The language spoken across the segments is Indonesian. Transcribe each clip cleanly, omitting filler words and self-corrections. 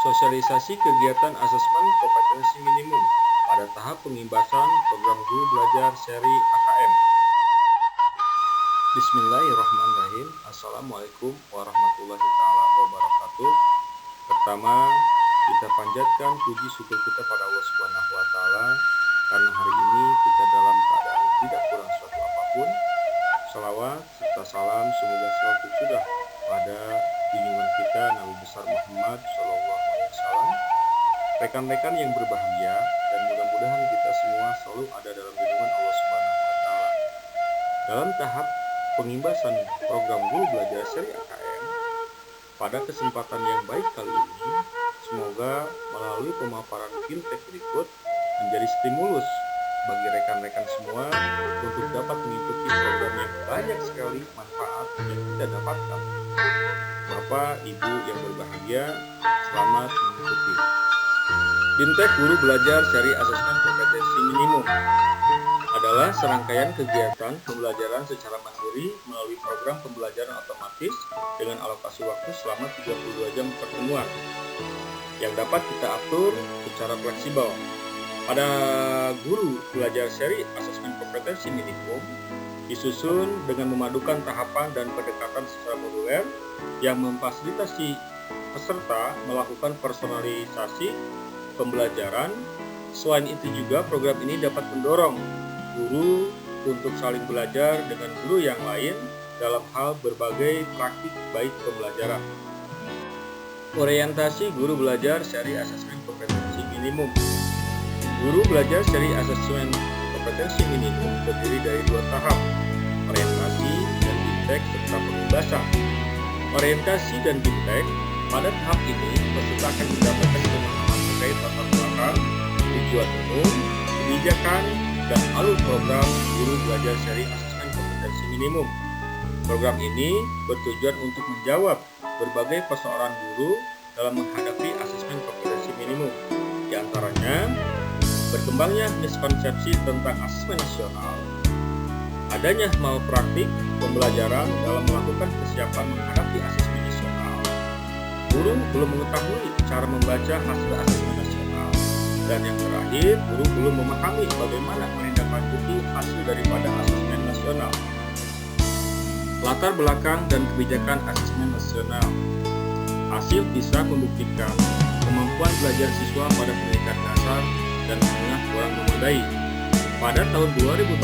Sosialisasi kegiatan asesmen kompetensi minimum pada tahap pengimbasan program guru belajar seri AKM. Bismillahirrahmanirrahim. Assalamualaikum warahmatullahi wabarakatuh. Pertama, kita panjatkan puji syukur kita pada Allah Subhanahu wa taala karena hari ini kita dalam keadaan tidak kurang suatu apapun. Salawat serta salam semoga selalu tercurah pada junjungan kita Nabi besar Muhammad SAW, rekan-rekan yang berbahagia, dan mudah-mudahan kita semua selalu ada dalam lindungan Allah Subhanahu wa taala. Dalam tahap pengimbasan program guru belajar seri AKM, pada kesempatan yang baik kali ini, semoga melalui pemaparan fintech berikut menjadi stimulus bagi rekan-rekan semua untuk dapat mengikuti program yang banyak sekali manfaat yang kita dapatkan. Bapak, Ibu yang berbahagia, selamat mengikuti. Fintech Guru Belajar Seri Asesmen Kompetensi Minimum adalah serangkaian kegiatan pembelajaran secara mandiri melalui program pembelajaran otomatis dengan alokasi waktu selama 32 jam pertemuan yang dapat kita atur secara fleksibel. Pada Guru Belajar Seri Asesmen Kompetensi Minimum disusun dengan memadukan tahapan dan pendekatan secara moduler yang memfasilitasi peserta melakukan personalisasi pembelajaran. Selain itu juga program ini dapat mendorong guru untuk saling belajar dengan guru yang lain dalam hal berbagai praktik baik pembelajaran. Orientasi Guru Belajar Seri Asesmen Kompetensi Minimum. Guru Belajar Seri Asesmen Kompetensi Minimum terdiri dari 2 tahap, orientasi dan bimtek serta pengimbasan. Orientasi dan bimtek, pada tahap ini peserta akan mendapatkan pemahaman terkait latar belakang, tujuan umum, kebijakan, dan alur program Guru Belajar Seri Asesmen Kompetensi Minimum. Program ini bertujuan untuk menjawab berbagai persoalan guru dalam menghadapi asesmen kompetensi minimum. Di antaranya, berkembangnya miskonsepsi tentang asesmen nasional, adanya malpraktik pembelajaran dalam melakukan kesiapan menghadapi asesmen nasional, guru belum mengetahui cara membaca hasil asesmen nasional, dan yang terakhir, guru belum memahami bagaimana menindaklanjuti hasil daripada asesmen nasional. Latar belakang dan kebijakan asesmen nasional. Hasil PISA membuktikan kemampuan belajar siswa pada pendidikan dasar dan menengah kurang memadai. Pada tahun 2018,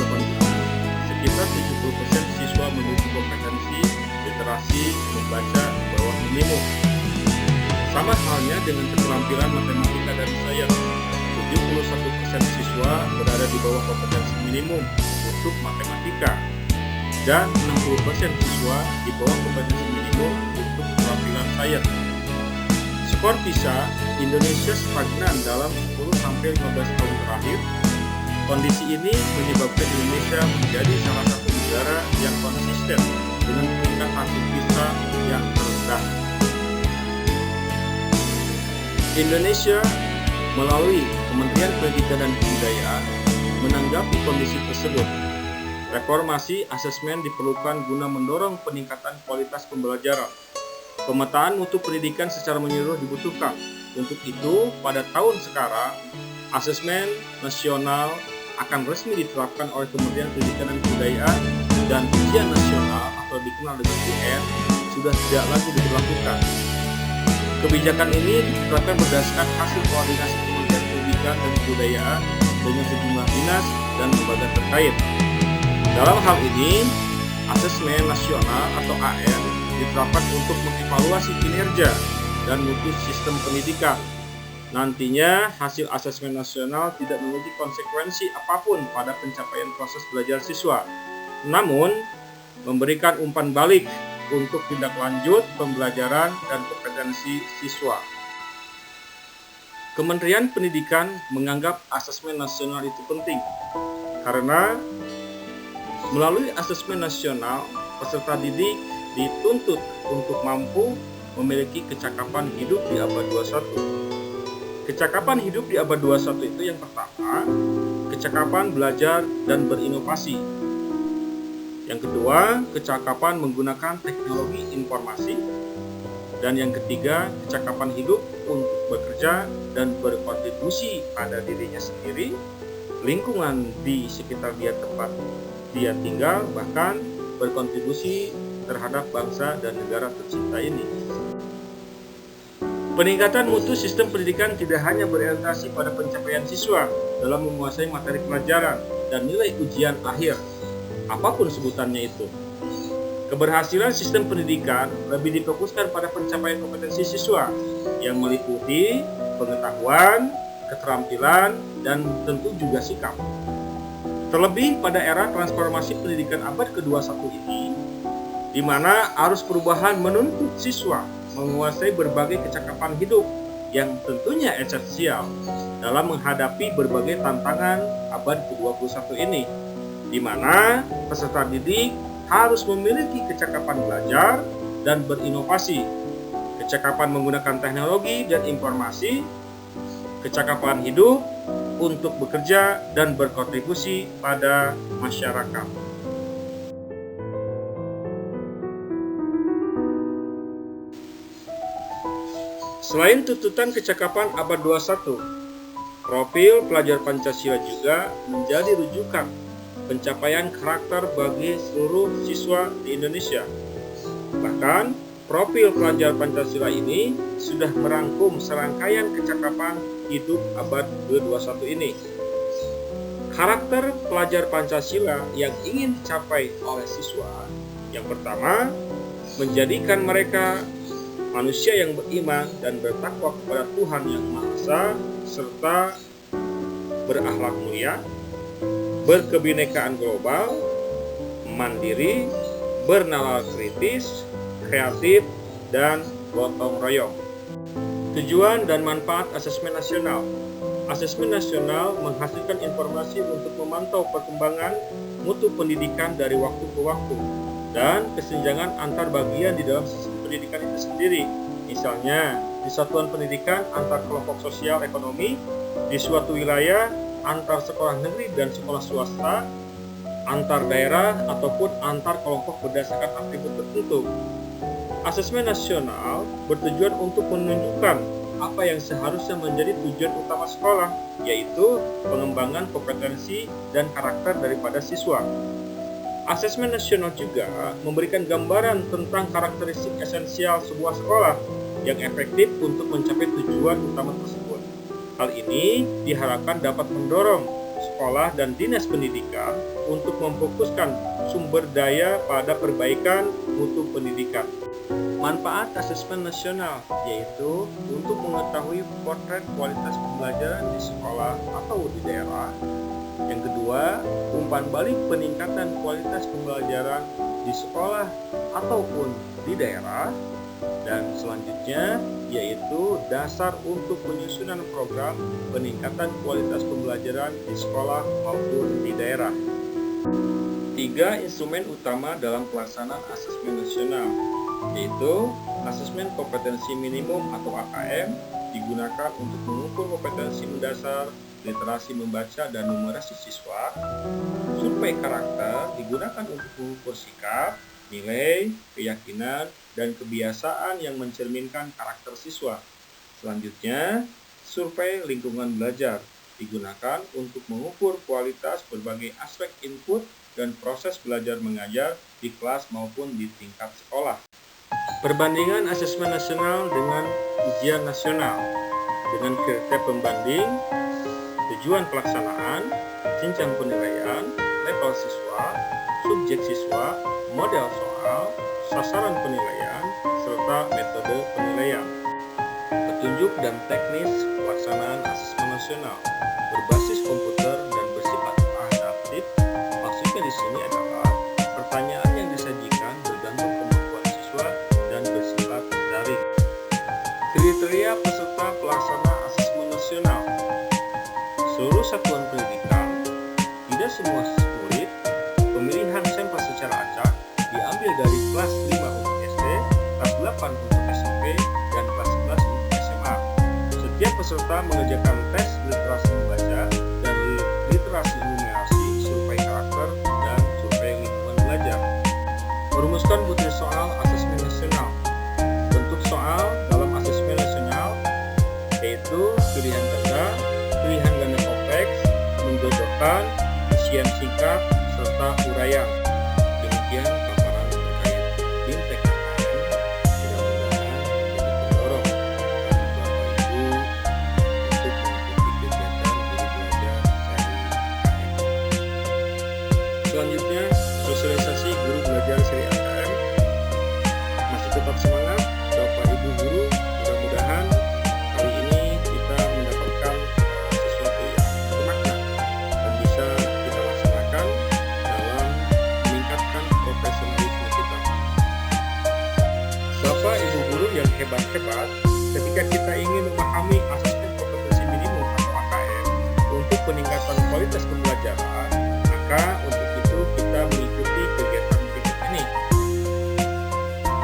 sekitar 70% siswa memiliki kompetensi literasi membaca di bawah minimum. Sama halnya dengan keterampilan matematika dan sains, 71% siswa berada di bawah kompetensi minimum untuk matematika dan 60% siswa di bawah kompetensi minimum untuk keterampilan sains. Skor PISA, Indonesia stagnan dalam 10-15 tahun terakhir. Kondisi ini menyebabkan Indonesia menjadi salah satu negara yang konsisten dengan peringkat hasil PISA yang terendah. Indonesia melalui Kementerian Pendidikan dan Kebudayaan menanggapi kondisi tersebut. Reformasi asesmen diperlukan guna mendorong peningkatan kualitas pembelajaran. Pemetaan mutu pendidikan secara menyeluruh dibutuhkan. Untuk itu, pada tahun sekarang, asesmen nasional akan resmi diterapkan oleh Kementerian Pendidikan dan Kebudayaan, dan ujian nasional atau dikenal dengan UN sudah tidak lagi diberlakukan. Kebijakan ini diterapkan berdasarkan hasil koordinasi Kementerian Pendidikan dan Kebudayaan dengan sejumlah dinas dan lembaga terkait. Dalam hal ini, asesmen nasional atau AN diterapkan untuk mengevaluasi kinerja dan mutu sistem pendidikan. Nantinya, hasil asesmen nasional tidak memiliki konsekuensi apapun pada pencapaian proses belajar siswa, namun memberikan umpan balik untuk tindak lanjut pembelajaran dan kompetensi siswa. Kementerian Pendidikan menganggap asesmen nasional itu penting karena melalui asesmen nasional, peserta didik dituntut untuk mampu memiliki kecakapan hidup di abad 21. Kecakapan hidup di abad 21 itu yang pertama, kecakapan belajar dan berinovasi. Yang kedua, kecakapan menggunakan teknologi informasi. Dan yang ketiga, kecakapan hidup untuk bekerja dan berkontribusi pada dirinya sendiri, lingkungan di sekitar dia tempat dia tinggal, bahkan berkontribusi terhadap bangsa dan negara tercinta ini. Peningkatan mutu sistem pendidikan tidak hanya berorientasi pada pencapaian siswa dalam menguasai materi pelajaran dan nilai ujian akhir, apapun sebutannya itu. Keberhasilan sistem pendidikan lebih difokuskan pada pencapaian kompetensi siswa yang meliputi pengetahuan, keterampilan, dan tentu juga sikap. Terlebih pada era transformasi pendidikan abad ke-21 ini, di mana arus perubahan menuntut siswa menguasai berbagai kecakapan hidup yang tentunya esensial dalam menghadapi berbagai tantangan abad ke-21 ini, di mana peserta didik harus memiliki kecakapan belajar dan berinovasi, kecakapan menggunakan teknologi dan informasi, kecakapan hidup untuk bekerja dan berkontribusi pada masyarakat. Selain tuntutan kecakapan abad 21, profil pelajar Pancasila juga menjadi rujukan pencapaian karakter bagi seluruh siswa di Indonesia. Bahkan, profil pelajar Pancasila ini sudah merangkum serangkaian kecakapan hidup abad ke-21 ini. Karakter pelajar Pancasila yang ingin dicapai oleh siswa, yang pertama, menjadikan mereka manusia yang beriman dan bertakwa kepada Tuhan Yang Maha Esa, serta berakhlak mulia, berkebinekaan global, mandiri, bernalar kritis, kreatif, dan gotong royong. Tujuan dan manfaat asesmen nasional. Asesmen nasional menghasilkan informasi untuk memantau perkembangan mutu pendidikan dari waktu ke waktu dan kesenjangan antar bagian di dalam sistem pendidikan itu sendiri. Misalnya, di satuan pendidikan antar kelompok sosial ekonomi, di suatu wilayah antar sekolah negeri dan sekolah swasta, antar daerah, ataupun antar kelompok berdasarkan atribut tertentu. Asesmen nasional bertujuan untuk menunjukkan apa yang seharusnya menjadi tujuan utama sekolah, yaitu pengembangan kompetensi dan karakter daripada siswa. Asesmen nasional juga memberikan gambaran tentang karakteristik esensial sebuah sekolah yang efektif untuk mencapai tujuan utama tersebut. Hal ini diharapkan dapat mendorong sekolah dan dinas pendidikan untuk memfokuskan sumber daya pada perbaikan mutu pendidikan. Manfaat asesmen nasional yaitu untuk mengetahui potret kualitas pembelajaran di sekolah atau di daerah. Yang kedua, umpan balik peningkatan kualitas pembelajaran di sekolah ataupun di daerah. Dan selanjutnya yaitu dasar untuk penyusunan program peningkatan kualitas pembelajaran di sekolah maupun di daerah. 3 instrumen utama dalam pelaksanaan asesmen nasional, yaitu asesmen kompetensi minimum atau AKM digunakan untuk mengukur kompetensi mendasar, literasi membaca dan numerasi siswa. Survei karakter digunakan untuk mengukur sikap, nilai, keyakinan, dan kebiasaan yang mencerminkan karakter siswa. Selanjutnya, survei lingkungan belajar digunakan untuk mengukur kualitas berbagai aspek input dan proses belajar mengajar di kelas maupun di tingkat sekolah. Perbandingan asesmen nasional dengan ujian nasional dengan kriteria pembanding, tujuan pelaksanaan, jenjang penilaian, level siswa, subjek siswa, model soal, sasaran penilaian, serta metode penilaian. Petunjuk dan teknis pelaksanaan asesmen nasional berbasis komputer dan bersifat adaptif. Maksudnya di sini adalah pertanyaan yang disajikan bergantung kemampuan siswa dan bersifat daring. Kriteria peserta pelaksana asesmen nasional. Seluruh satuan pendidikan, tidak semua murid, pemilihan sampel secara acak diambil dari kelas 5 untuk SD, kelas 8 untuk SMP, dan kelas 11 untuk SMA. Setiap peserta mengerjakan tes literasi membaca dan literasi numerasi, survei karakter, dan survei lingkungan belajar. Merumuskan butir soal asesmen nasional. Bentuk soal catatan, isian singkat, serta uraian. Demikian paparan terkait BIMTEK KKN. Mudah-mudahan menjadi pendorong bagi Bapak Ibu untuk mengikuti kegiatan guru belajar seri AKM. Selanjutnya, sosialisasi guru belajar seri AKM. Masih tetap semangat Bapak Ibu guru, mudah-mudahan kali ini kita mendapatkan sesuatu yang bermakna dan bisa kita laksanakan dalam meningkatkan profesionalisme kita. Bapak Ibu guru yang hebat-hebat, ketika kita ingin memahami asesmen kompetensi minimum atau AKM untuk peningkatan kualitas pembelajaran, maka untuk itu kita mengikuti kegiatan berikut ini.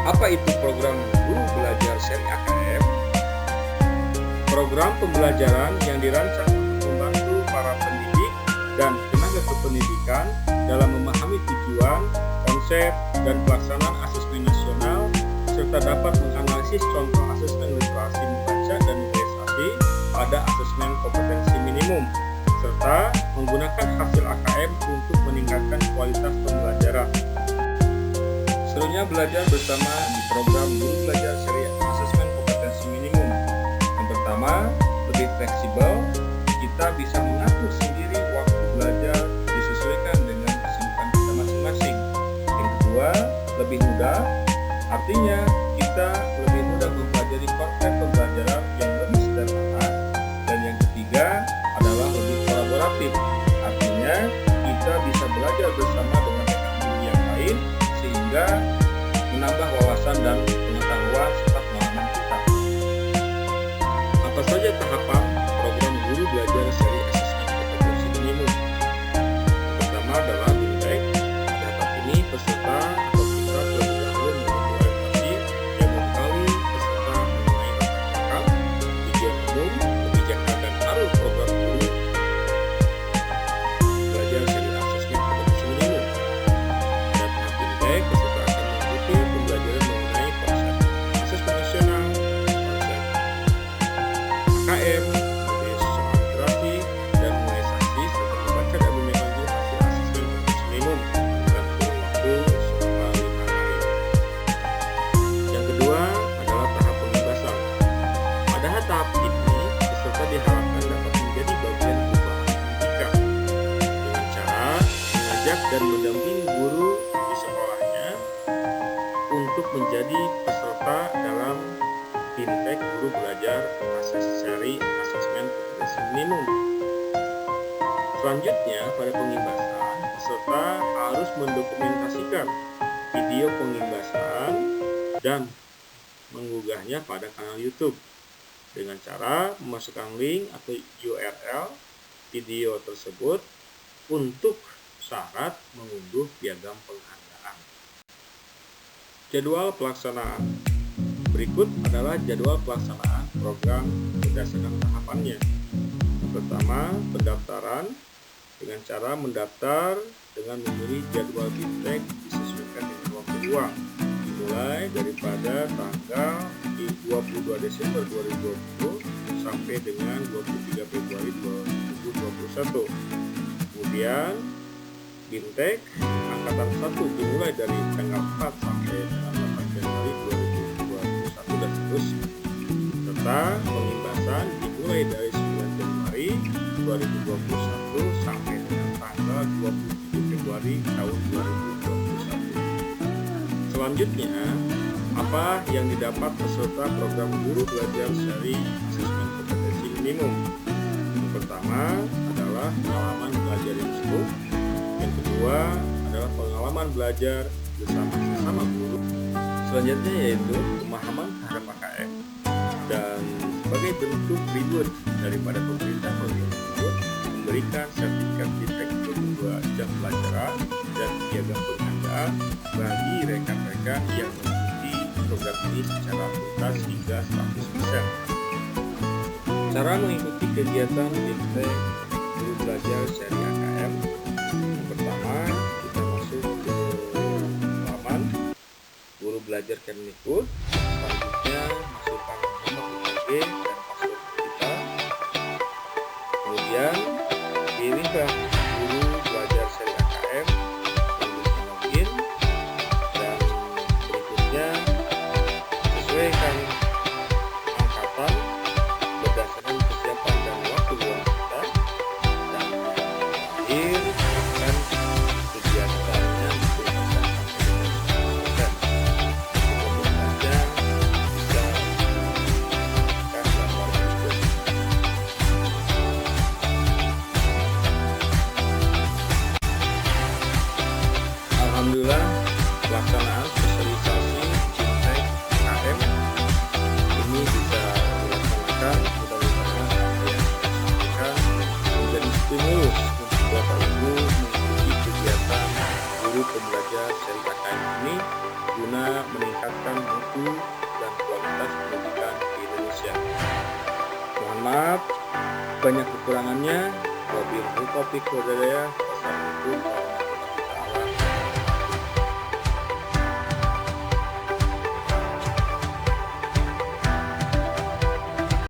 Apa itu program guru belajar seri AKM? Program pembelajaran yang dirancang untuk membantu para pendidik dan tenaga kependidikan dalam memahami tujuan, konsep, dan pelaksanaan asesmen nasional, serta dapat menganalisis contoh asesmen literasi membaca dan numerisasi pada asesmen kompetensi minimum, serta menggunakan hasil AKM untuk meningkatkan kualitas pembelajaran. Serunya belajar bersama di program guru belajar seri asesmen kompetensi minimum. Yang pertama, lebih fleksibel, kita bisa mengatur sendiri waktu belajar disesuaikan dengan kesibukan kita masing-masing. Yang kedua, lebih mudah, artinya kita lebih mudah mempelajari konsep pembelajaran yang lebih sederhana. Dan yang ketiga adalah lebih kolaboratif, artinya kita bisa belajar bersama dengan rekan guru yang lain sehingga menambah wawasan dan pengetahuan serta pengalaman kita. Apa saja tahapan program guru belajar seri asesmen kompetensi minimum? Pertama adalah BIMTEK. Pada tahap ini peserta atau kita terlebih dahulu mengikuti orientasi yang membekali peserta mengenai latar belakang, tujuan umum, kebijakan dan alur program guru belajar seri asesmen kompetensi minimum. Pada tahap BIMTEK, peserta akan mengikuti pembelajaran mengenai konsep asesmen nasional, konsep AKM, metode soal literasi, dan numerisasi, serta membaca dan memenuhi hasil asesmen kompetensi minimum dalam kurun waktu selama 5 hari. Yang kedua adalah tahap pembebasan. Pada tahap ini, peserta diharapkan dapat menjadi bagian perubahan pendidikan dengan cara mengajak dan mendampingi guru di sekolahnya untuk menjadi peserta dalam BIMTEK guru belajar seri asesmen kompetensi minimum. Selanjutnya, pada pengimbasan, peserta harus mendokumentasikan video pengimbasan dan mengunggahnya pada kanal YouTube dengan cara memasukkan link atau URL video tersebut untuk syarat mengunduh piagam penghargaan. Jadwal pelaksanaan. Berikut adalah jadwal pelaksanaan program berdasarkan tahapannya. Yang pertama, pendaftaran dengan cara mendaftar dengan memilih jadwal BIMTEK disesuaikan dengan waktu luang, dimulai daripada tanggal 22 Desember 2020 sampai dengan 23 Februari 2021. Kemudian BIMTEK Angkatan 1 dimulai dari tanggal 4 sampai dengan 8 Januari 2021 dan seterusnya. Serta pengimbasan dimulai dari 9 Januari 2021 sampai dengan tanggal 27 Februari tahun 2021. Selanjutnya, apa yang didapat peserta program guru belajar seri asesmen kompetensi minimum? Yang pertama adalah pengalaman belajar yang seru. Yang kedua adalah pengalaman belajar bersama sesama guru. Selanjutnya yaitu pemahaman terhadap AKM. Dan sebagai bentuk reward daripada pemerintah program tersebut memberikan sertifikat BIMTEK 22 jam pelajaran dan piagam penghargaan bagi rekan-rekan yang mengikuti program ini secara tuntas hingga 100%. Cara mengikuti kegiatan BIMTEK guru belajar seri AKM. Yang pertama, kita masuk ke halaman guru belajar Kemdikbud. Selanjutnya masukkan nomor UKG dan password kita. Kemudian pilihlah pembelajar seri KKN ini guna meningkatkan mutu dan kualitas pendidikan di Indonesia. Mohon maaf, banyak kekurangannya. Wabillahi taufiq wal hidayah. Wassalamualaikum warahmatullahi wabarakatuh.